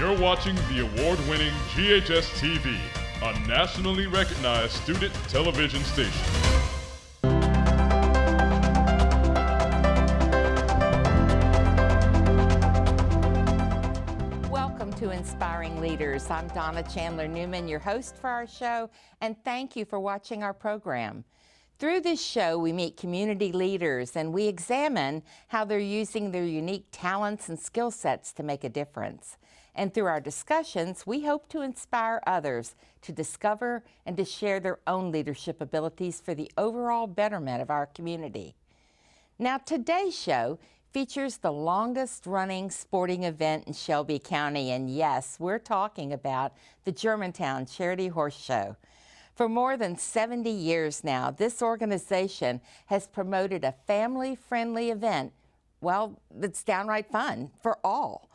You're watching the award-winning GHS-TV, a nationally recognized student television station. Welcome to Inspiring Leaders. I'm Donna Chandler Newman, your host for our show, and thank you for watching our program. Through this show, we meet community leaders and we examine how they're using their unique talents and skill sets to make a difference. And through our discussions, we hope to inspire others to discover and to share their own leadership abilities for the overall betterment of our community. Now, today's show features the longest-running sporting event in Shelby County, and yes, we're talking about the Germantown Charity Horse Show. For more than 70 years now, this organization has promoted a family-friendly event, well, that's downright fun for all.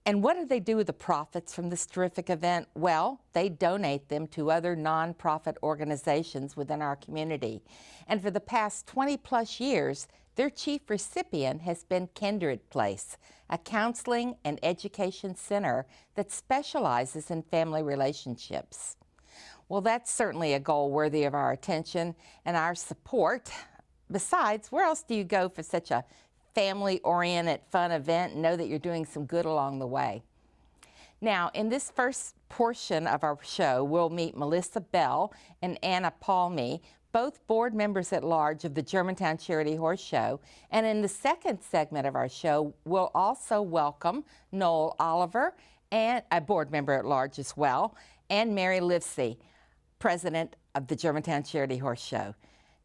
And what do they do with the profits from this terrific event? Well, they donate them to other nonprofit organizations within our community. And for the past 20-plus years, their chief recipient has been Kindred Place, a counseling and education center that specializes in family relationships. Well, that's certainly a goal worthy of our attention and our support. Besides, where else do you go for such a family-oriented, fun event and know that you're doing some good along the way? Now, in this first portion of our show, we'll meet Melissa Bell and Anna Palmy, both board members at large of the Germantown Charity Horse Show. And in the second segment of our show, we'll also welcome Noel Oliver, and a board member at large as well, and Mary Livesey, president of the Germantown Charity Horse Show.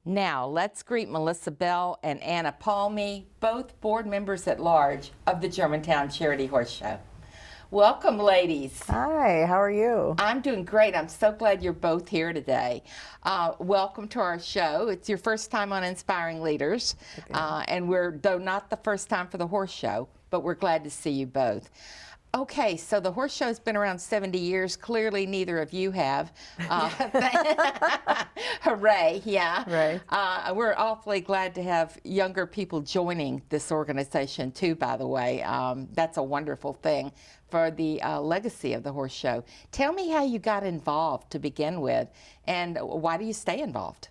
Now, let's greet Melissa Bell and Anna Palmy, both board members at large of the Germantown Charity Horse Show. Welcome, ladies. Hi, how are you? I'm doing great. I'm so glad you're both here today. Welcome to our show. It's your first time on Inspiring Leaders, and we're, though not the first time for the horse show, but we're glad to see you both. Okay, so the horse show's been around 70 years. Clearly, neither of you have. Hooray, yeah. Right. We're awfully glad to have younger people joining this organization, too, by the way. That's a wonderful thing for the legacy of the horse show. Tell me how you got involved to begin with, and why do you stay involved?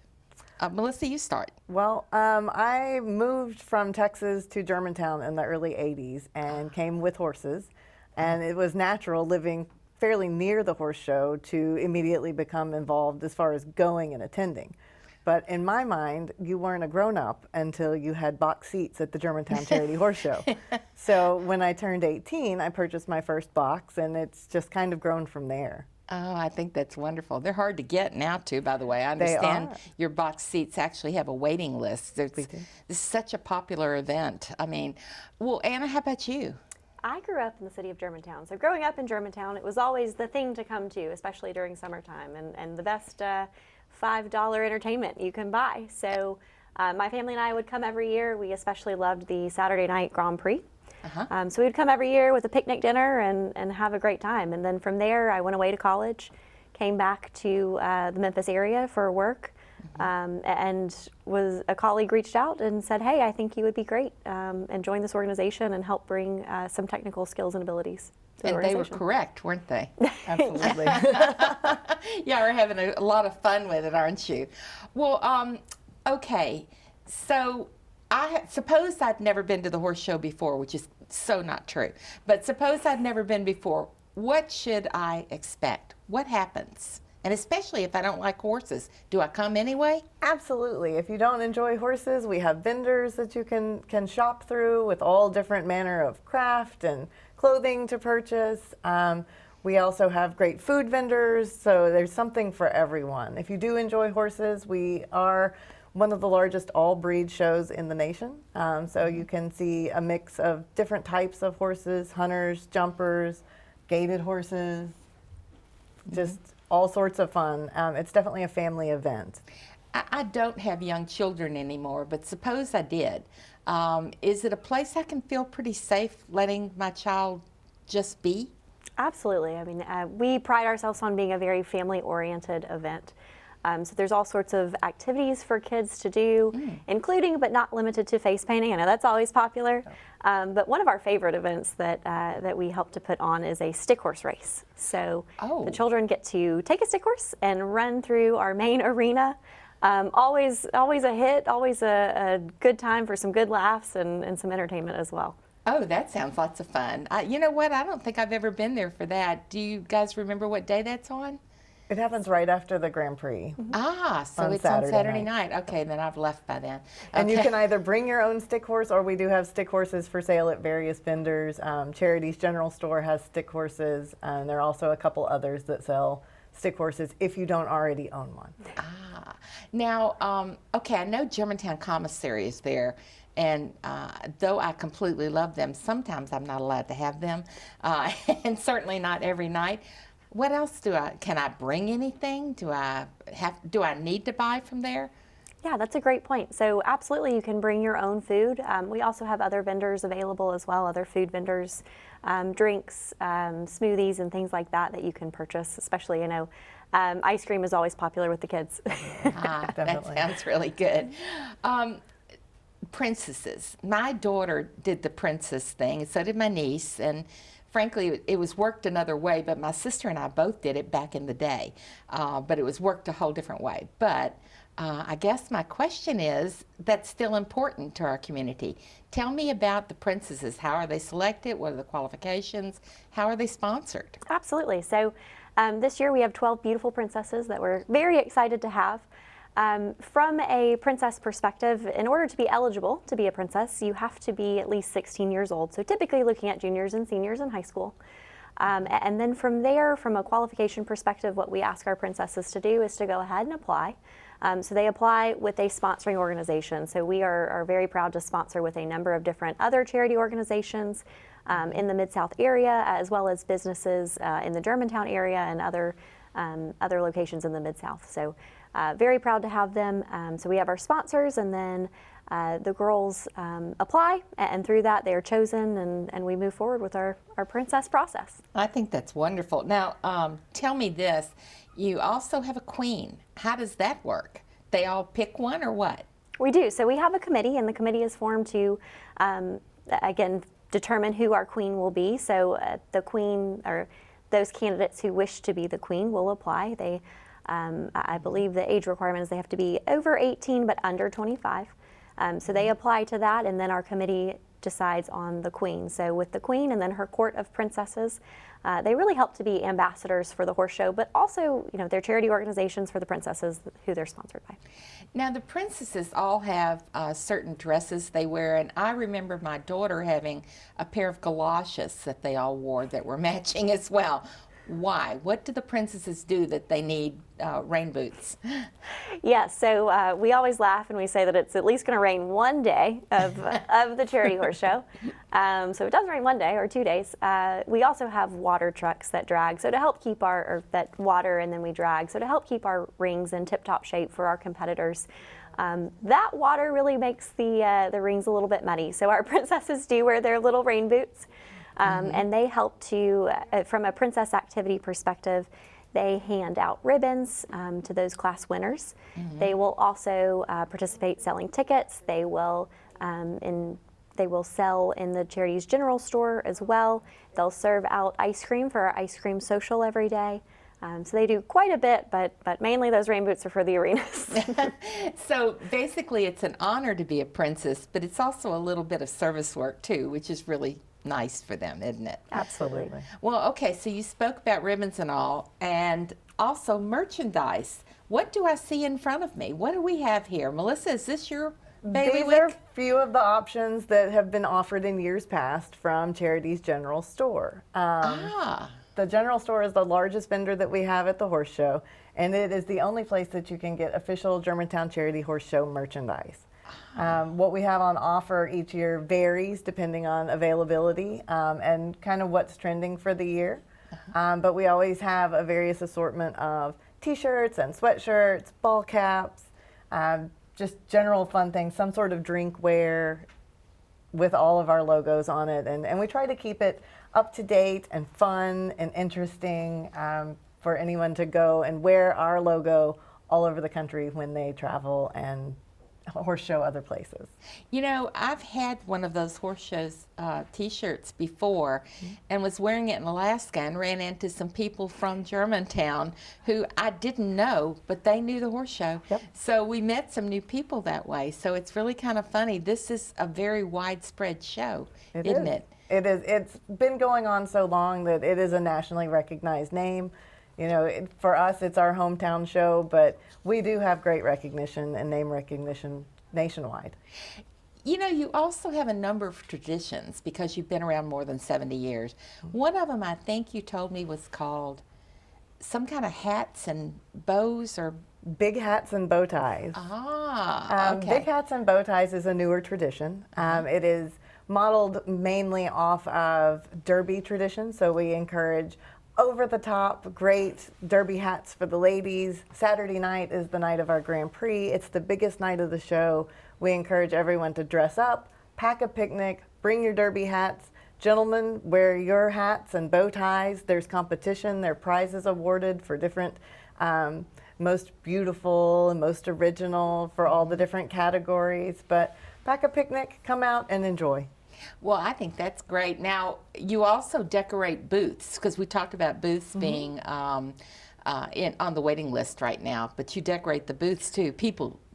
Melissa, you start. Well, I moved from Texas to Germantown in the early 80s and came with horses. And it was natural, living fairly near the horse show, to immediately become involved as far as going and attending. But in my mind, you weren't a grown-up until you had box seats at the Germantown Charity Horse Show. So when I turned 18, I purchased my first box, and it's just kind of grown from there. Oh, I think that's wonderful. They're hard to get now, too, by the way. I understand your box seats actually have a waiting list. This is such a popular event. I mean, well, Anna, how about you? I grew up in the city of Germantown. So growing up in Germantown, it was always the thing to come to, especially during summertime, and the best $5 entertainment you can buy. So my family and I would come every year. We especially loved the Saturday night Grand Prix. So we'd come every year with a picnic dinner and have a great time. And then from there, I went away to college, came back to the Memphis area for work, and a colleague reached out and said, hey, I think you would be great, and join this organization and help bring some technical skills and abilities to the organization. And they were correct, weren't they? Absolutely. Yeah, we're having a lot of fun with it, aren't you? Well, okay, so suppose I'd never been to the horse show before, which is so not true, but suppose I'd never been before. What should I expect? What happens? And especially if I don't like horses, do I come anyway? Absolutely. If you don't enjoy horses, we have vendors that you can shop through with all different manner of craft and clothing to purchase. We also have great food vendors, so there's something for everyone. If you do enjoy horses, we are one of the largest all-breed shows in the nation. So you can see a mix of different types of horses, hunters, jumpers, gaited horses, just all sorts of fun. It's definitely a family event. I don't have young children anymore, but suppose I did. Is it a place I can feel pretty safe letting my child just be? Absolutely. I mean, we pride ourselves on being a very family-oriented event. So there's all sorts of activities for kids to do, including but not limited to face painting. I know that's always popular. But one of our favorite events that we help to put on is a stick horse race. So the children get to take a stick horse and run through our main arena. Always a hit, always a good time for some good laughs and some entertainment as well. Oh, that sounds lots of fun. You know what? I don't think I've ever been there for that. Do you guys remember what day that's on? It happens right after the Grand Prix. So On it's on Saturday Saturday night. night. Okay, then I've left by then. And you Okay. can either bring your own stick horse, or we do have stick horses for sale at various vendors. Charity's General Store has stick horses, and there are also a couple others that sell stick horses if you don't already own one. Now, okay, I know Germantown Commissary is there, and though I completely love them, sometimes I'm not allowed to have them, and certainly not every night. What else can I bring anything? Do I need to buy from there? Yeah, that's a great point. So absolutely, you can bring your own food. We also have other vendors available as well, other food vendors, drinks, smoothies, and things like that you can purchase. Especially, ice cream is always popular with the kids. That Definitely. sounds really good. Princesses. My daughter did the princess thing, and so did my niece, and frankly, it was worked another way, but my sister and I both did it back in the day, but it was worked a whole different way. But I guess my question is, that's still important to our community. Tell me about the princesses. How are they selected? What are the qualifications? How are they sponsored? Absolutely. So this year we have 12 beautiful princesses that we're very excited to have. From a princess perspective, in order to be eligible to be a princess, you have to be at least 16 years old. So typically looking at juniors and seniors in high school. And then from there, from a qualification perspective, what we ask our princesses to do is to go ahead and apply. So they apply with a sponsoring organization. So we are very proud to sponsor with a number of different other charity organizations in the Mid-South area, as well as businesses in the Germantown area and other locations in the Mid-South. So very proud to have them. So we have our sponsors, and then the girls apply, and through that they are chosen, and we move forward with our princess process. I think that's wonderful. Now, tell me this. You also have a queen. How does that work? They all pick one, or what? We do. So we have a committee, and the committee is formed to, again, determine who our queen will be. So the queen, or those candidates who wish to be the queen, will apply. They, I believe the age requirement is they have to be over 18 but under 25. So they apply to that, and then our committee decides on the queen. So with the queen and then her court of princesses, they really help to be ambassadors for the horse show, but also, they're charity organizations for the princesses who they're sponsored by. Now, the princesses all have certain dresses they wear, and I remember my daughter having a pair of galoshes that they all wore that were matching as well. Why? What do the princesses do that they need rain boots? Yeah, so we always laugh and we say that it's at least going to rain one day of the charity horse show. So it does rain one day or 2 days. We also have water trucks that drag, so to help keep that water, and then we drag, so to help keep our rings in tip-top shape for our competitors. That water really makes the rings a little bit muddy, so our princesses do wear their little rain boots. And they help to, from a princess activity perspective, they hand out ribbons to those class winners. They will also participate selling tickets. They will sell in the charity's general store as well. They'll serve out ice cream for our ice cream social every day. So they do quite a bit, but mainly those rain boots are for the arenas. So basically it's an honor to be a princess, but it's also a little bit of service work too, which is really nice for them, isn't it? Absolutely. Well, okay, so you spoke about ribbons and all, and also merchandise. What do I see in front of me? What do we have here? Melissa, is this your bailiwick? These are a few of the options that have been offered in years past from Charity's General Store. The General Store is the largest vendor that we have at the horse show, and it is the only place that you can get official Germantown Charity Horse Show merchandise. What we have on offer each year varies depending on availability and kind of what's trending for the year. But we always have a various assortment of t-shirts and sweatshirts, ball caps, just general fun things, some sort of drinkware with all of our logos on it. And we try to keep it up to date and fun and interesting for anyone to go and wear our logo all over the country when they travel and horse show other places. You know, I've had one of those horse shows t-shirts before and was wearing it in Alaska and ran into some people from Germantown who I didn't know, but they knew the horse show. Yep. So we met some new people that way. So it's really kind of funny. This is a very widespread show, isn't it? It is. It's been going on so long that it is a nationally recognized name. You know, for us, it's our hometown show, but we do have great recognition and name recognition nationwide. You know, you also have a number of traditions because you've been around more than 70 years. One of them, I think you told me, was called some kind of hats and bows or... Big hats and bow ties. Okay. Big hats and bow ties is a newer tradition. It is modeled mainly off of Derby tradition, so we encourage over-the-top, great derby hats for the ladies. Saturday night is the night of our Grand Prix. It's the biggest night of the show. We encourage everyone to dress up, pack a picnic, bring your derby hats. Gentlemen, wear your hats and bow ties. There's competition. There are prizes awarded for different most beautiful and most original for all the different categories. But pack a picnic, come out and enjoy. Well, I think that's great. Now, you also decorate booths, because we talked about booths being on the waiting list right now, but you decorate the booths too.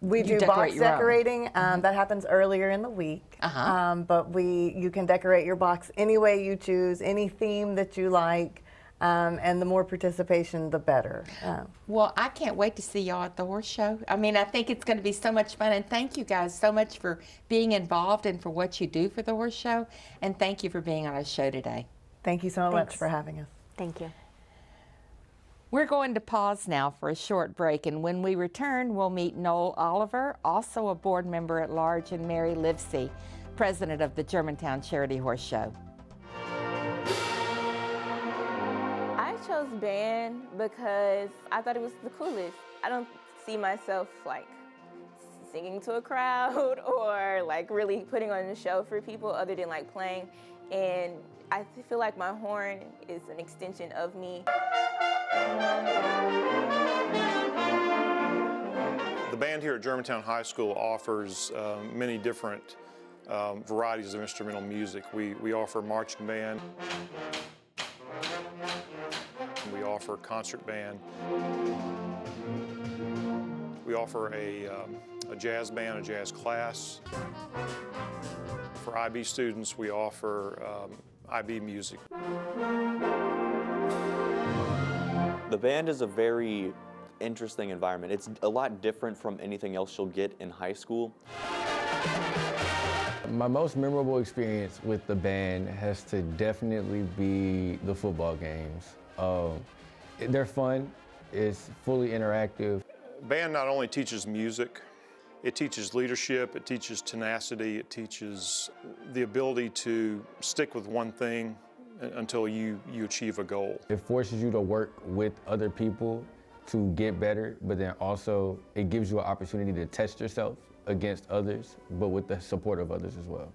We do box decorating. That happens earlier in the week. But you can decorate your box any way you choose, any theme that you like. And the more participation, the better. Well, I can't wait to see y'all at the horse show. I mean, I think it's going to be so much fun. And thank you guys so much for being involved and for what you do for the horse show. And thank you for being on our show today. Thank you so much for having us. Thank you. We're going to pause now for a short break. And when we return, we'll meet Noel Oliver, also a board member at large, and Mary Livesey, president of the Germantown Charity Horse Show. I chose band because I thought it was the coolest. I don't see myself like singing to a crowd or like really putting on a show for people other than like playing. And I feel like my horn is an extension of me. The band here at Germantown High School offers many different varieties of instrumental music. We offer marching band. We offer concert band. We offer a jazz band, a jazz class. For IB students, we offer IB music. The band is a very interesting environment. It's a lot different from anything else you'll get in high school. My most memorable experience with the band has to definitely be the football games. They're fun, it's fully interactive. Band not only teaches music, it teaches leadership, it teaches tenacity, it teaches the ability to stick with one thing until you achieve a goal. It forces you to work with other people to get better, but then also it gives you an opportunity to test yourself against others, but with the support of others as well.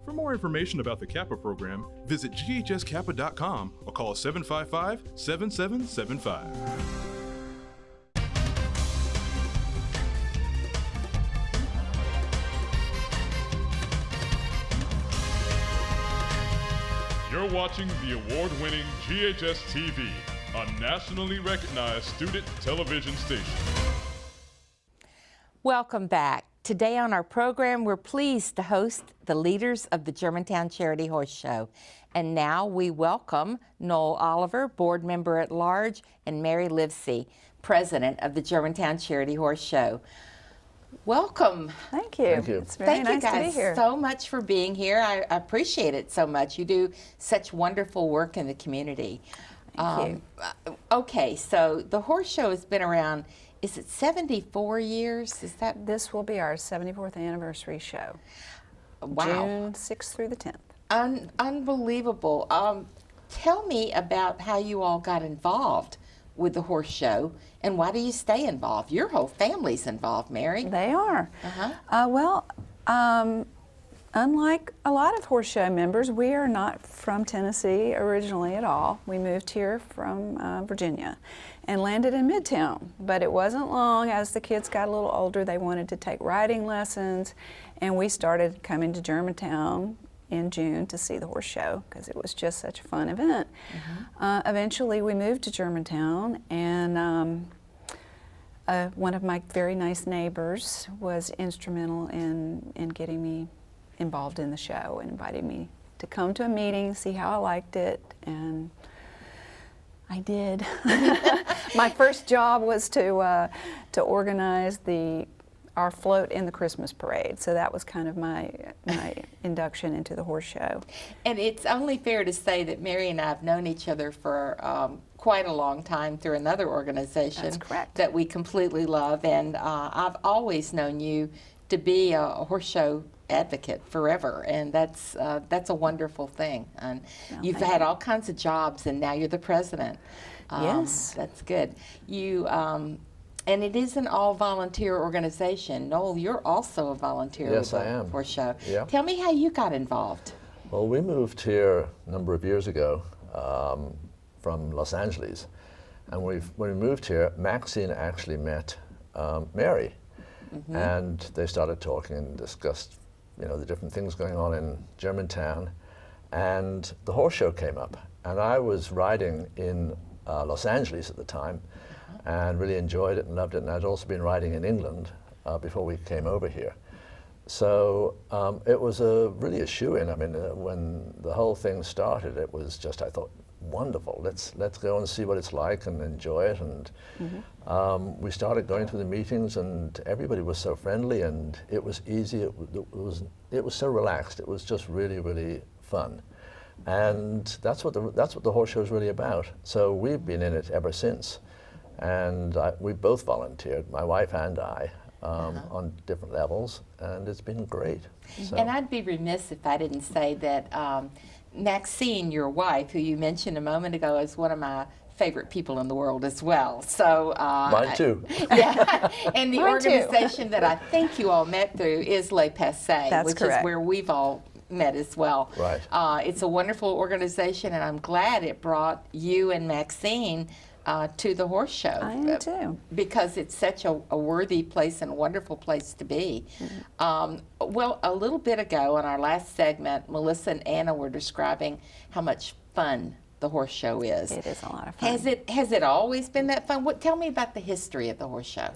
For more information about the Kappa program, visit ghskappa.com or call 755-7775. You're watching the award-winning GHS-TV, a nationally recognized student television station. Welcome back. Today on our program, we're pleased to host the leaders of the Germantown Charity Horse Show. And now we welcome Noel Oliver, board member at large, and Mary Livesey, president of the Germantown Charity Horse Show. Welcome. Thank you. Thank you. It's very Thank you nice to be guys here. so much for being here. I appreciate it so much. You do such wonderful work in the community. Thank you. Okay, so the horse show has been around, is it 74 years? Is that? This will be our 74th anniversary show. Wow. June 6th through the 10th. Unbelievable. Tell me about how you all got involved with the horse show, and why do you stay involved? Your whole family's involved, Mary. They are. Uh-huh. Well, unlike a lot of horse show members, we are not from Tennessee originally at all. We moved here from Virginia and landed in Midtown. But it wasn't long, as the kids got a little older, they wanted to take riding lessons, and we started coming to Germantown in June to see the horse show because it was just such a fun event. Eventually we moved to Germantown, and one of my very nice neighbors was instrumental in getting me involved in the show and invited me to come to a meeting, see how I liked it, and I did. My first job was to organize our float in the Christmas parade, so that was kind of my induction into the horse show. And it's only fair to say that Mary and I have known each other for quite a long time through another organization. That's correct. That we completely love, and I've always known you to be a horse show advocate forever, and that's a wonderful thing. And you've thank had you. all kinds of jobs, and now you're the president. Yes. That's good. You and it is an all-volunteer organization. Noel, you're also a volunteer Yes, with I the am. horse show. Yeah. Tell me how you got involved. Well, we moved here a number of years ago from Los Angeles. And when we moved here, Maxine actually met Mary. And they started talking and discussed, the different things going on in Germantown. And the horse show came up. And I was riding in Los Angeles at the time and really enjoyed it and loved it. And I'd also been riding in England before we came over here. So it was really a shoo-in. I mean, when the whole thing started, it was just, I thought, wonderful. Let's go and see what it's like and enjoy it. And we started going to the meetings, and everybody was so friendly, and it was easy. It was so relaxed. It was just really, really fun. And that's what the horse show is really about. So we've been in it ever since. And we both volunteered, my wife and I, on different levels, and it's been great. So. And I'd be remiss if I didn't say that Maxine, your wife, who you mentioned a moment ago, is one of my favorite people in the world as well. So mine too. Yeah, and the Mine too. organization that I think you all met through is Le Passé, That's which correct. is where we've all met as well. Right. It's a wonderful organization, and I'm glad it brought you and Maxine to the horse show. I am too. Because it's such a worthy place and a wonderful place to be. Well, a little bit ago in our last segment, Melissa and Anna were describing how much fun the horse show is. It is a lot of fun. Has it always been that fun? Tell me about the history of the horse show.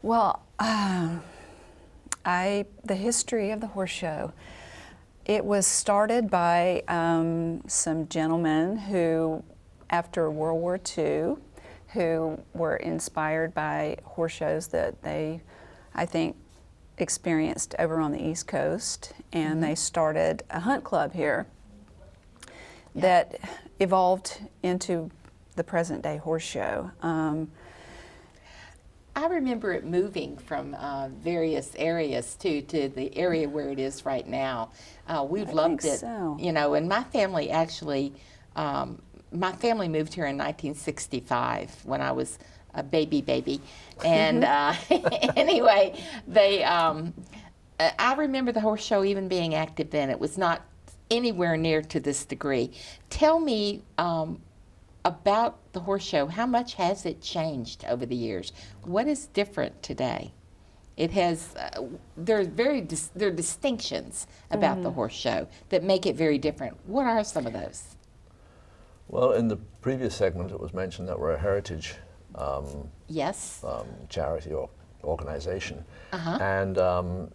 Well, the history of the horse show, it was started by some gentlemen who, after World War II, who were inspired by horse shows that they, I think, experienced over on the East Coast, and they started a hunt club here that evolved into the present day horse show. I remember it moving from various areas to the area where it is right now. We've loved think it, so. and my family actually, my family moved here in 1965 when I was a baby, and anyway, I remember the horse show even being active then. It was not anywhere near to this degree. Tell me about the horse show. How much has it changed over the years? What is different today? It has, there are distinctions about the horse show that make it very different. What are some of those? Well, in the previous segment, it was mentioned that we're a heritage Yes. charity or organization. And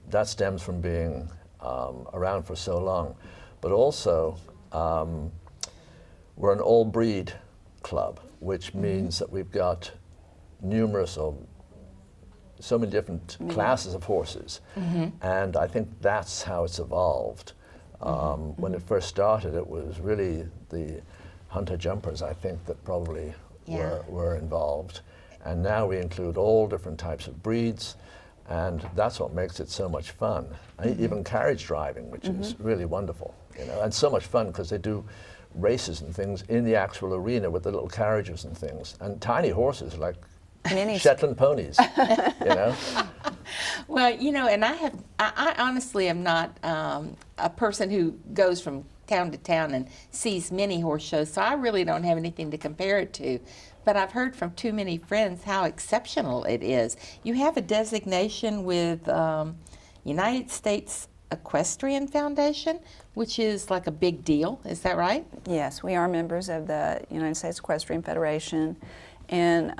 that stems from being around for so long. But also, we're an all-breed club, which means that we've got numerous or so many different classes of horses. And I think that's how it's evolved. When it first started, it was really the hunter jumpers, I think, that probably were involved. And now we include all different types of breeds, and that's what makes it so much fun. Even carriage driving, which is really wonderful, and so much fun because they do races and things in the actual arena with the little carriages and things, and tiny horses like Mini Shetland ponies, you know. Well, you know, and I honestly am not a person who goes from town to town and sees many horse shows, so I really don't have anything to compare it to. But I've heard from too many friends how exceptional it is. You have a designation with United States Equestrian Foundation, which is like a big deal. Is that right? Yes, we are members of the United States Equestrian Federation, and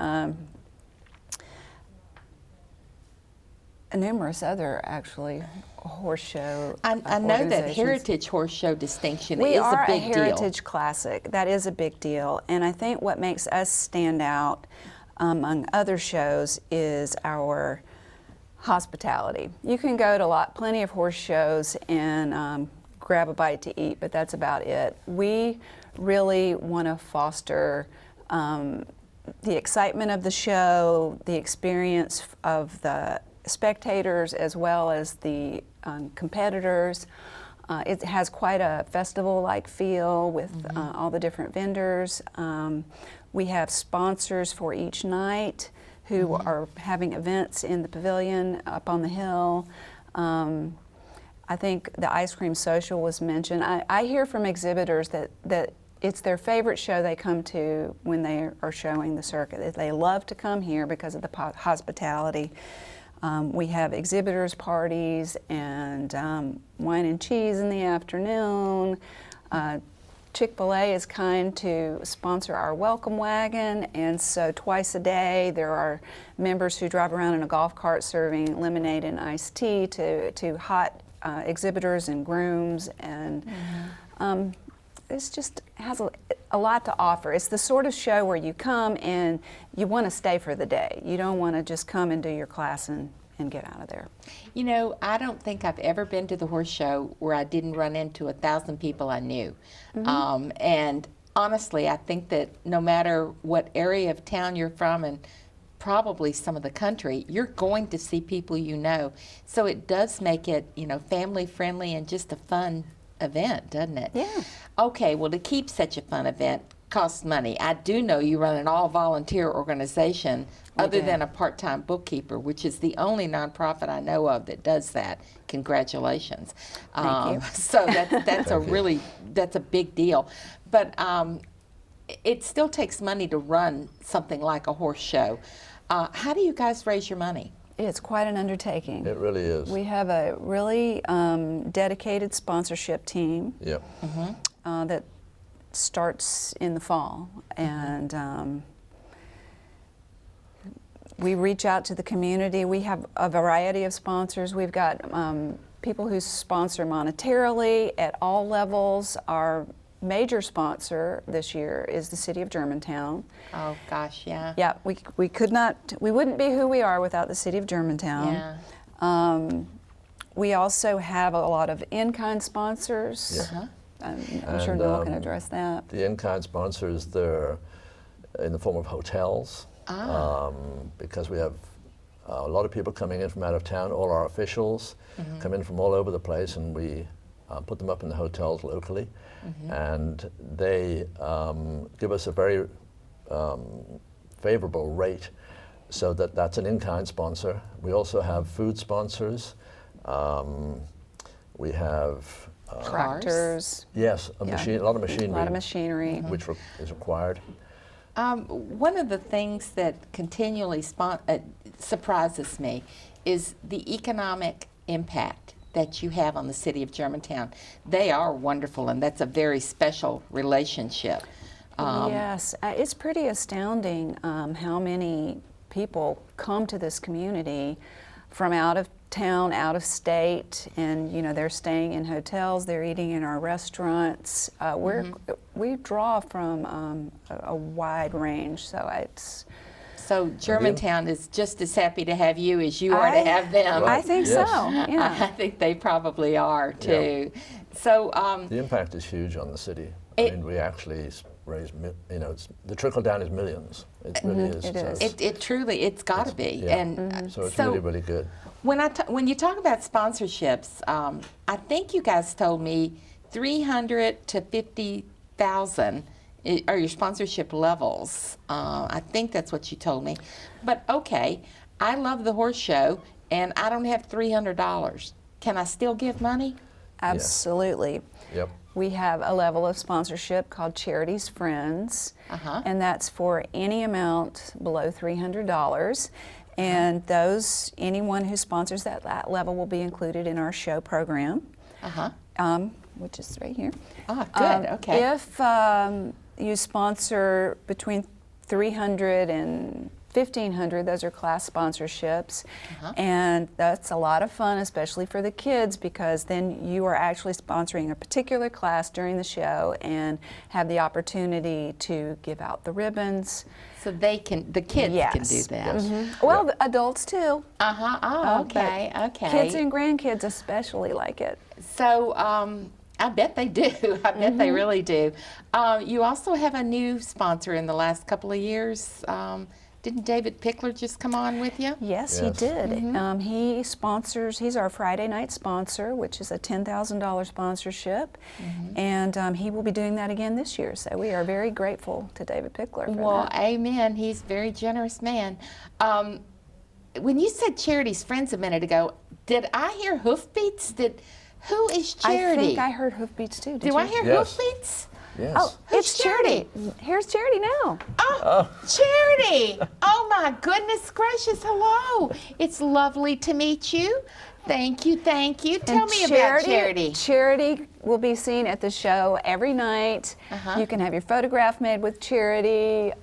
numerous other, actually, horse show I know that organizations. Heritage Horse Show distinction We is are a big deal. Heritage Classic. That is a big deal, and I think what makes us stand out among other shows is our hospitality. You can go to plenty of horse shows and grab a bite to eat, but that's about it. We really want to foster the excitement of the show, the experience of the spectators as well as the competitors. It has quite a festival-like feel with all the different vendors. We have sponsors for each night who are having events in the pavilion up on the hill. I think the ice cream social was mentioned. I hear from exhibitors that it's their favorite show they come to when they are showing the circuit. They love to come here because of the hospitality. We have exhibitors parties and wine and cheese in the afternoon. Chick-fil-A is kind to sponsor our welcome wagon, and so twice a day there are members who drive around in a golf cart serving lemonade and iced tea to hot exhibitors and grooms, and it's just has a lot to offer. It's the sort of show where you come and you want to stay for the day. You don't want to just come and do your class and get out of there. You know, I don't think I've ever been to the horse show where I didn't run into 1,000 people I knew. And honestly, I think that no matter what area of town you're from, and probably some of the country, you're going to see people you know. So it does make it, you know, family friendly and just a fun event, doesn't it? Yeah. Okay, well, to keep such a fun event costs money. I do know you run an all-volunteer organization other than a part-time bookkeeper, which is the only nonprofit I know of that does that. Congratulations. Thank you. So that's a big deal. But it still takes money to run something like a horse show. How do you guys raise your money? It's quite an undertaking. It really is. We have a really dedicated sponsorship team that starts in the fall, and we reach out to the community. We have a variety of sponsors. We've got people who sponsor monetarily at all levels. Our major sponsor this year is the City of Germantown. Oh gosh, yeah. Yeah, we wouldn't be who we are without the City of Germantown. Yeah. We also have a lot of in-kind sponsors. Yeah. I'm sure Noel can address that. The in-kind sponsors, they're in the form of hotels, because we have a lot of people coming in from out of town. All our officials come in from all over the place, and we put them up in the hotels locally, and they give us a very favorable rate, so that's an in-kind sponsor. We also have food sponsors. We have Tractors. yes, a lot of machinery. A lot of machinery. Which is required. One of the things that continually surprises me is the economic impact that you have on the City of Germantown. They are wonderful, and that's a very special relationship. Yes, it's pretty astounding how many people come to this community from out of town, out of state, and they're staying in hotels, they're eating in our restaurants. We draw from a wide range, so it's. So Germantown is just as happy to have you as you are to have them. I think so. Yeah. I think they probably are too. Yeah. So the impact is huge on the city. I mean, we actually raise, the trickle down is millions. It really is. It is. It's got to be. Yeah. And so it's really, really good. When you talk about sponsorships, I think you guys told me $300,000 to $50,000 5,000 are your sponsorship levels. I think that's what you told me. But okay, I love the horse show, and I don't have $300. Can I still give money? Absolutely. Yep. We have a level of sponsorship called Charities Friends, and that's for any amount below $300. And anyone who sponsors that level will be included in our show program, which is right here. Ah, good. Okay. If you sponsor between $300 and $1,500, those are class sponsorships, and that's a lot of fun, especially for the kids, because then you are actually sponsoring a particular class during the show and have the opportunity to give out the ribbons. So the kids can do that. Well, the adults too. Oh, okay, okay. Kids and grandkids especially like it. So I bet they do. I bet they really do. You also have a new sponsor in the last couple of years. Didn't David Pickler just come on with you? Yes, he did. He sponsors, he's our Friday night sponsor, which is a $10,000 sponsorship, and he will be doing that again this year. So we are very grateful to David Pickler for Well, that. amen. He's a very generous man. When you said Charities Friends a minute ago, did I hear hoofbeats? Who is Charity? I think I heard hoofbeats too. Did Do you? I hear Yes. hoofbeats? Yes. Oh, Who's it's Charity. Here's Charity now. Oh, Charity! Oh my goodness gracious! Hello. It's lovely to meet you. Thank you. Thank you. Tell me about Charity. Charity will be seen at the show every night. You can have your photograph made with Charity.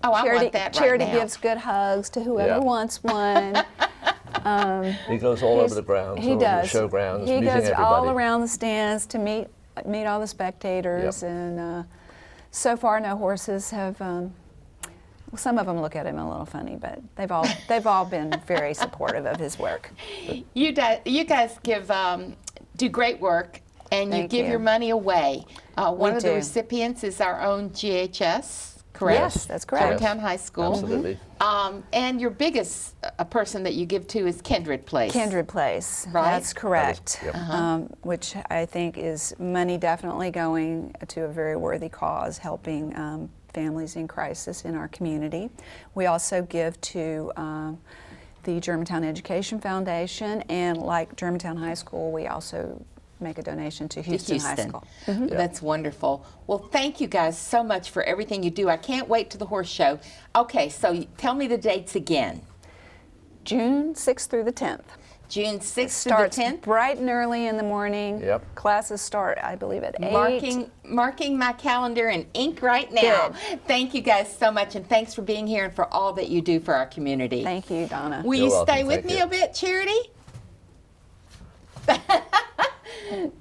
Oh, I Charity, want that right Charity now. gives good hugs to whoever Yeah. wants one. He goes all over the grounds, He all over does. the show grounds, He meeting goes everybody. all around the stands to meet all the spectators, and so far no horses have. Well, some of them look at him a little funny, but they've all been very supportive of his work. You guys do great work, and you Thank give you. your money away. One of the do. recipients is our own GHS. Correct? Yes, that's correct. Germantown High School. Absolutely. And your biggest person that you give to is Kindred Place. Kindred Place, Right? that's correct. Yep. Which I think is money definitely going to a very worthy cause, helping families in crisis in our community. We also give to the Germantown Education Foundation, and like Germantown High School, we also make a donation to Houston High School. That's wonderful. Well, thank you guys so much for everything you do. I can't wait to the horse show. Okay, so tell me the dates again. June 6th through the 10th. June 6th through the Starts 10th. bright and early in the morning. Yep. Classes start, I believe, at 8. Marking my calendar in ink right now. Good. Thank you guys so much, and thanks for being here and for all that you do for our community. Thank you, Donna. Will You're you welcome. stay with Thank me you. a bit, Charity?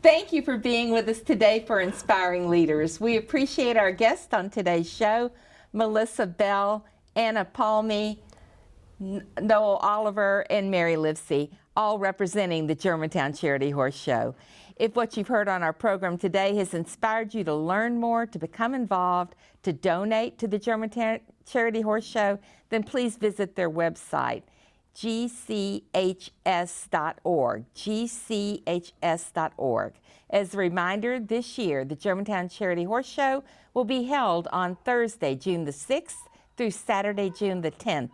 Thank you for being with us today for Inspiring Leaders. We appreciate our guests on today's show, Melissa Bell, Anna Palmy, Noel Oliver, and Mary Livesey, all representing the Germantown Charity Horse Show. If what you've heard on our program today has inspired you to learn more, to become involved, to donate to the Germantown Charity Horse Show, then please visit their website, GCHS.org, GCHS.org. As a reminder, this year, the Germantown Charity Horse Show will be held on Thursday, June the 6th through Saturday, June the 10th.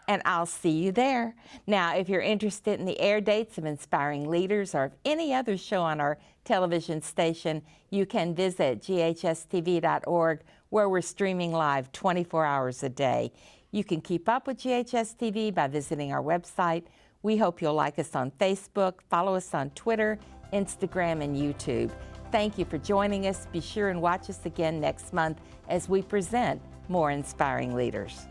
And I'll see you there. Now, if you're interested in the air dates of Inspiring Leaders or of any other show on our television station, you can visit GHS-TV.org, where we're streaming live 24 hours a day. You can keep up with GHS-TV by visiting our website. We hope you'll like us on Facebook, follow us on Twitter, Instagram, and YouTube. Thank you for joining us. Be sure and watch us again next month as we present more Inspiring Leaders.